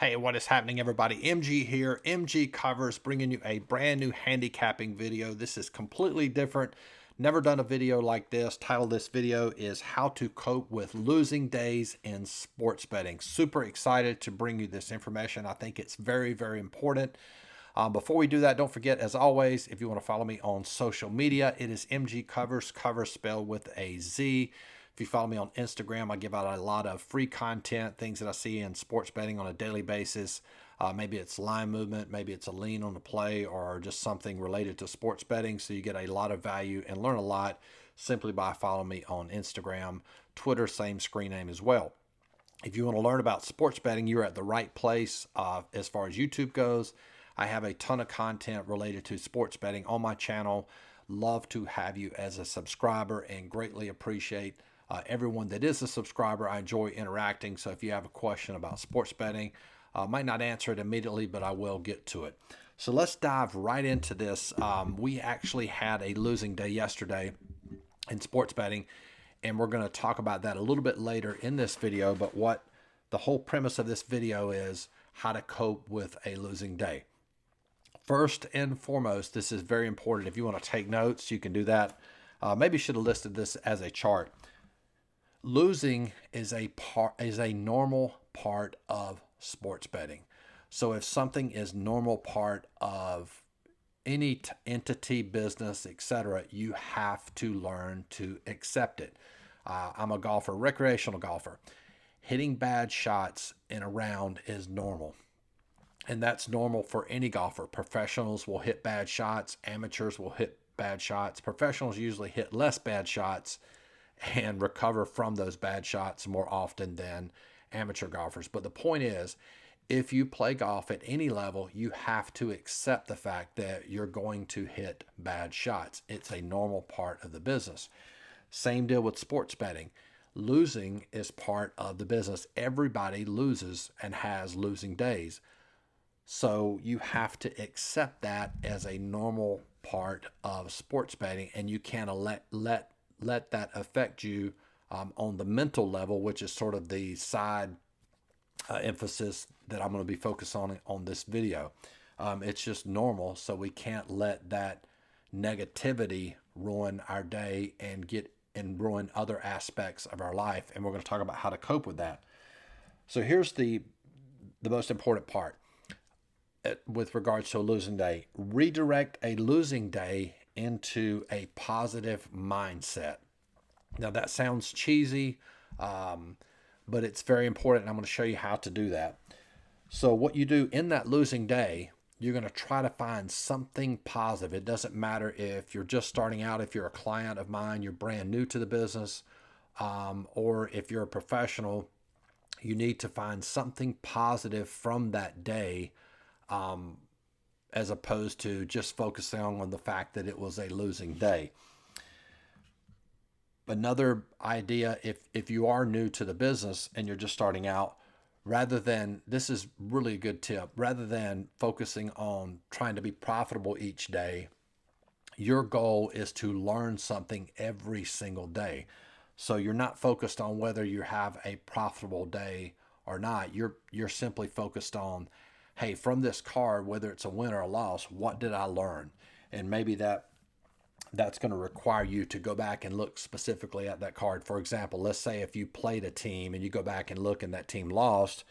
Hey, what is happening, everybody? MG here, MGCovers, bringing you a brand new handicapping video. This is completely different. Never done a video like this. Title of this video is How to Cope with Losing Days in Sports Betting. Super excited to bring you this information. I think it's very, very important. Before we do that, don't forget, as always, if you want to follow me on social media, it is MGCovers, cover spelled with a Z. If you follow me on Instagram, I give out a lot of free content, things that I see in sports betting on a daily basis. Maybe it's line movement, maybe it's a lean on the play, or just something related to sports betting. So you get a lot of value and learn a lot simply by following me on Instagram. Twitter, same screen name as well. If you want to learn about sports betting, you're at the right place as far as YouTube goes. I have a ton of content related to sports betting on my channel. Love to have you as a subscriber and greatly appreciate everyone that is a subscriber. I enjoy interacting. So if you have a question about sports betting, I might not answer it immediately, but I will get to it. So let's dive right into this. We actually had a losing day yesterday in sports betting, and we're going to talk about that a little bit later in this video. But what the whole premise of this video is how to cope with a losing day. First and foremost, this is very important. If you want to take notes, you can do that. Maybe should have listed this as a chart. Losing is a normal part of sports betting. So if something is normal part of any entity, business, etc., you have to learn to accept it. I'm a golfer, recreational golfer. Hitting bad shots in a round is normal. And that's normal for any golfer. Professionals will hit bad shots. Amateurs will hit bad shots. Professionals usually hit less bad shots and recover from those bad shots more often than amateur golfers. But the point is, if you play golf at any level, you have to accept the fact that you're going to hit bad shots. It's a normal part of the business. Same deal with sports betting. Losing is part of the business. Everybody loses and has losing days. So you have to accept that as a normal part of sports betting, and you can't let that affect you on the mental level, which is sort of the side emphasis that I'm going to be focused on this video. It's just normal, so we can't let that negativity ruin our day and ruin other aspects of our life. And we're going to talk about how to cope with that. So here's the most important part with regards to a losing day. Redirect a losing day into a positive mindset. Now that sounds cheesy, but it's very important. And I'm going to show you how to do that. So what you do in that losing day, you're going to try to find something positive. It doesn't matter if you're just starting out, if you're a client of mine, you're brand new to the business, or if you're a professional, you need to find something positive from that day, as opposed to just focusing on the fact that it was a losing day. Another idea, if you are new to the business and you're just starting out, this is really a good tip, rather than focusing on trying to be profitable each day, your goal is to learn something every single day. So you're not focused on whether you have a profitable day or not. You're simply focused on, hey, from this card, whether it's a win or a loss, what did I learn? And maybe that's going to require you to go back and look specifically at that card. For example, let's say if you played a team and you go back and look and that team lost,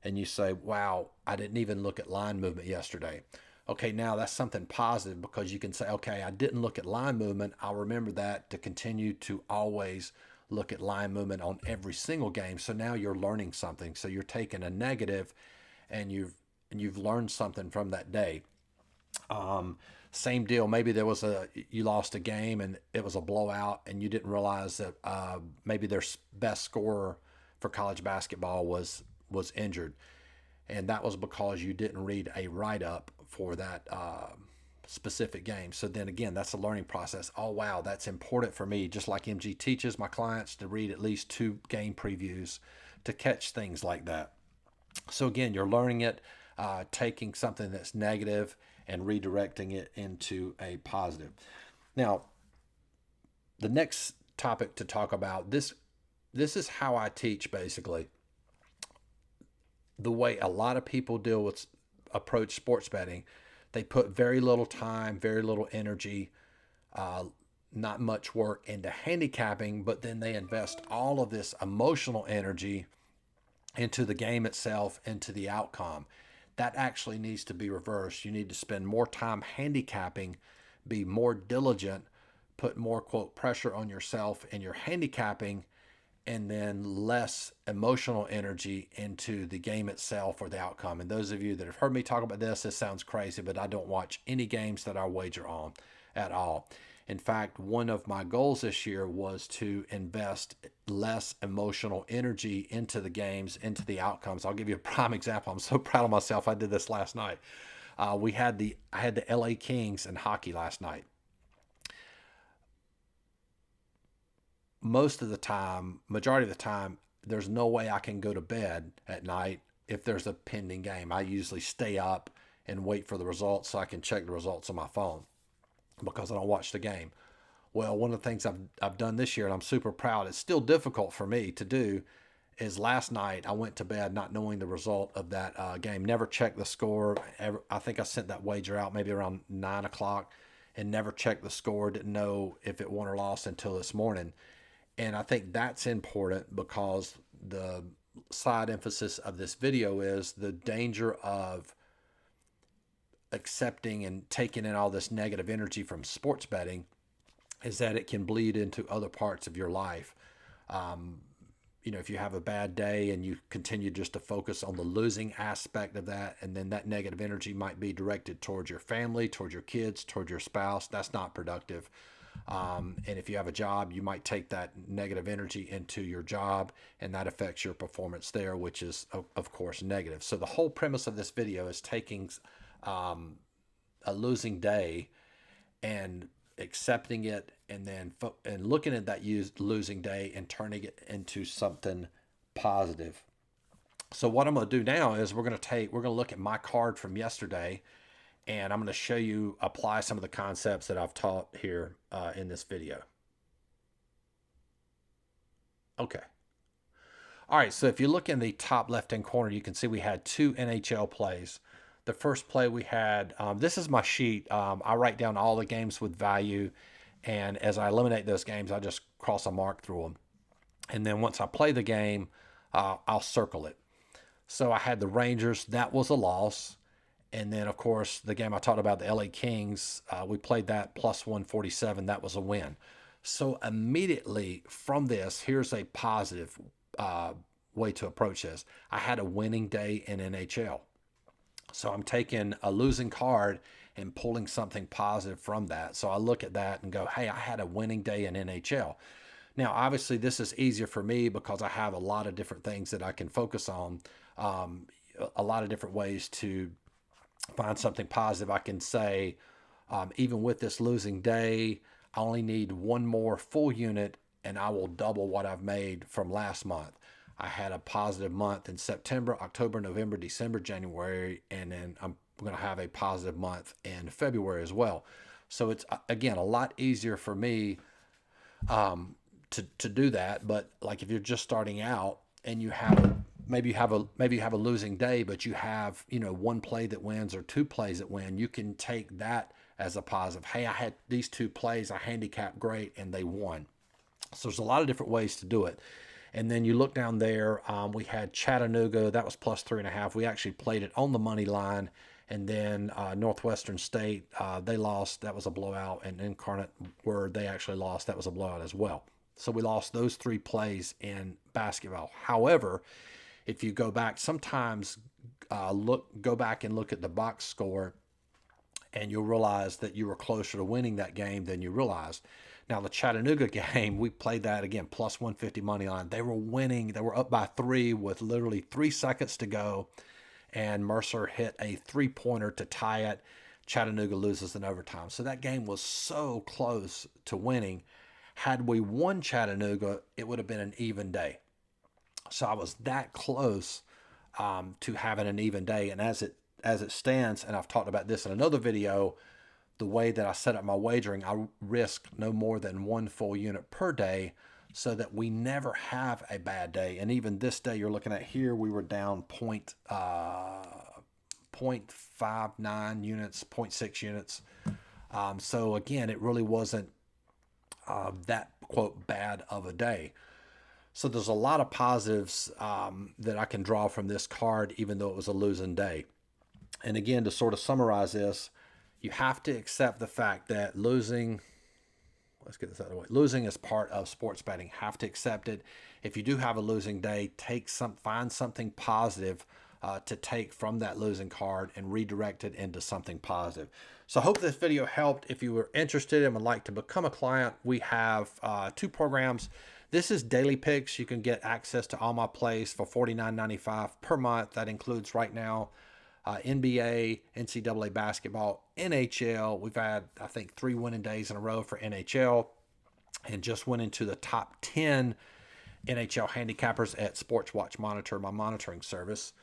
and you say, wow, I didn't even look at line movement yesterday. Okay, now that's something positive, because you can say, okay, I didn't look at line movement. I'll remember that to continue to always look at line movement on every single game. So now you're learning something. So you're taking a negative and you've learned something from that day. Same deal. Maybe you lost a game and it was a blowout, and you didn't realize that maybe their best scorer for college basketball was injured, and that was because you didn't read a write-up for that specific game. So then again, that's a learning process. Oh wow, that's important for me. Just like MG teaches my clients to read at least 2 game previews to catch things like that. So again, you're learning it, taking something that's negative and redirecting it into a positive. Now, the next topic to talk about, this is how I teach basically. the way a lot of people approach sports betting, they put very little time, very little energy, uh, not much work into handicapping, but then they invest all of this emotional energy into the game itself, into the outcome. That actually needs to be reversed. You need to spend more time handicapping, be more diligent, put more quote pressure on yourself in your handicapping, and then less emotional energy into the game itself or the outcome. And those of you that have heard me talk about this sounds crazy, but I don't watch any games that I wager on at all. In fact, one of my goals this year was to invest less emotional energy into the games, into the outcomes. I'll give you a prime example. I'm so proud of myself. I did this last night. I had the LA Kings in hockey last night. Most of the time, majority of the time, there's no way I can go to bed at night if there's a pending game. I usually stay up and wait for the results so I can check the results on my phone because I don't watch the game. Well, one of the things I've done this year, and I'm super proud, it's still difficult for me to do, is last night I went to bed not knowing the result of that game. Never checked the score. I think I sent that wager out maybe around 9 o'clock and never checked the score. Didn't know if it won or lost until this morning. And I think that's important because the side emphasis of this video is the danger of accepting and taking in all this negative energy from sports betting is that it can bleed into other parts of your life. Um, if you have a bad day and you continue just to focus on the losing aspect of that, and then that negative energy might be directed towards your family, towards your kids, towards your spouse, that's not productive. And if you have a job, you might take that negative energy into your job, and that affects your performance there, which is, of course, negative. So the whole premise of this video is taking a losing day and accepting it, and then and looking at that losing day and turning it into something positive. So what I'm going to do now is we're going to look at my card from yesterday, and I'm going to show you apply some of the concepts that I've taught here in this video. Okay. All right, so if you look in the top left-hand corner, you can see we had 2 NHL plays. The first play we had, this is my sheet. I write down all the games with value, and as I eliminate those games, I just cross a mark through them. And then once I play the game, I'll circle it. So I had the Rangers. That was a loss. And then, of course, the game I talked about, the LA Kings, we played that plus 147. That was a win. So immediately from this, here's a positive way to approach this. I had a winning day in NHL. So I'm taking a losing card and pulling something positive from that. So I look at that and go, hey, I had a winning day in NHL. Now, obviously, this is easier for me because I have a lot of different things that I can focus on, a lot of different ways to find something positive. I can say, even with this losing day, I only need one more full unit and I will double what I've made from last month. I had a positive month in September, October, November, December, January, and then I'm going to have a positive month in February as well. So it's, again, a lot easier for me to do that. But like if you're just starting out and you have maybe you have a losing day, but you have, one play that wins or 2 plays that win, you can take that as a positive. Hey, I had these 2 plays, I handicapped great, and they won. So there's a lot of different ways to do it. And then you look down there, we had Chattanooga, that was plus 3.5. We actually played it on the money line. And then Northwestern State, they lost. That was a blowout. And Incarnate Word, they actually lost. That was a blowout as well. So we lost those 3 plays in basketball. However, if you go back, sometimes go back and look at the box score, and you'll realize that you were closer to winning that game than you realized. Now, the Chattanooga game, we played that again, plus 150 money line. They were winning. They were up by 3 with literally 3 seconds to go, and Mercer hit a 3-pointer to tie it. Chattanooga loses in overtime. So that game was so close to winning. Had we won Chattanooga, it would have been an even day. So I was that close to having an even day. And as it stands, and I've talked about this in another video, the way that I set up my wagering, I risk no more than 1 full unit per day. so that we never have a bad day. And even this day you're looking at here, we were down 0.59 units, 0.6 units. So again, it really wasn't that quote bad of a day. So there's a lot of positives that I can draw from this card, even though it was a losing day. And again, to sort of summarize this, you have to accept the fact that losing, let's get this out of the way, losing is part of sports betting. Have to accept it. If you do have a losing day, find something positive to take from that losing card and redirect it into something positive. So I hope this video helped. If you were interested and would like to become a client, we have 2 programs. This is Daily Picks. You can get access to all my plays for $49.95 per month. That includes right now NBA, NCAA basketball, NHL. We've had, I think, 3 winning days in a row for NHL, and just went into the top 10 NHL handicappers at Sports Watch Monitor, my monitoring service.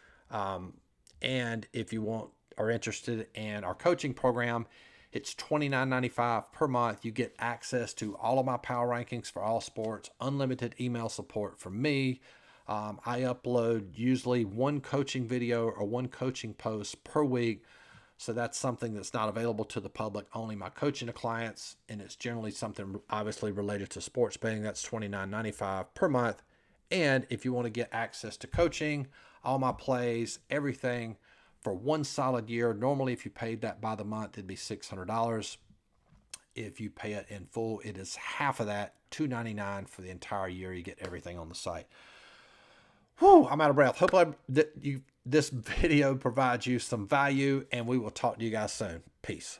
And if you are interested in our coaching program, it's $29.95 per month. You get access to all of my power rankings for all sports, unlimited email support from me. I upload usually 1 coaching video or 1 coaching post per week. So that's something that's not available to the public, only my coaching to clients. And it's generally something obviously related to sports betting. That's $29.95 per month. And if you want to get access to coaching, all my plays, everything for 1 solid year, normally if you paid that by the month, it'd be $600. If you pay it in full, it is half of that, $299 for the entire year. You get everything on the site. Whew, I'm out of breath. Hope this video provides you some value, and we will talk to you guys soon. Peace.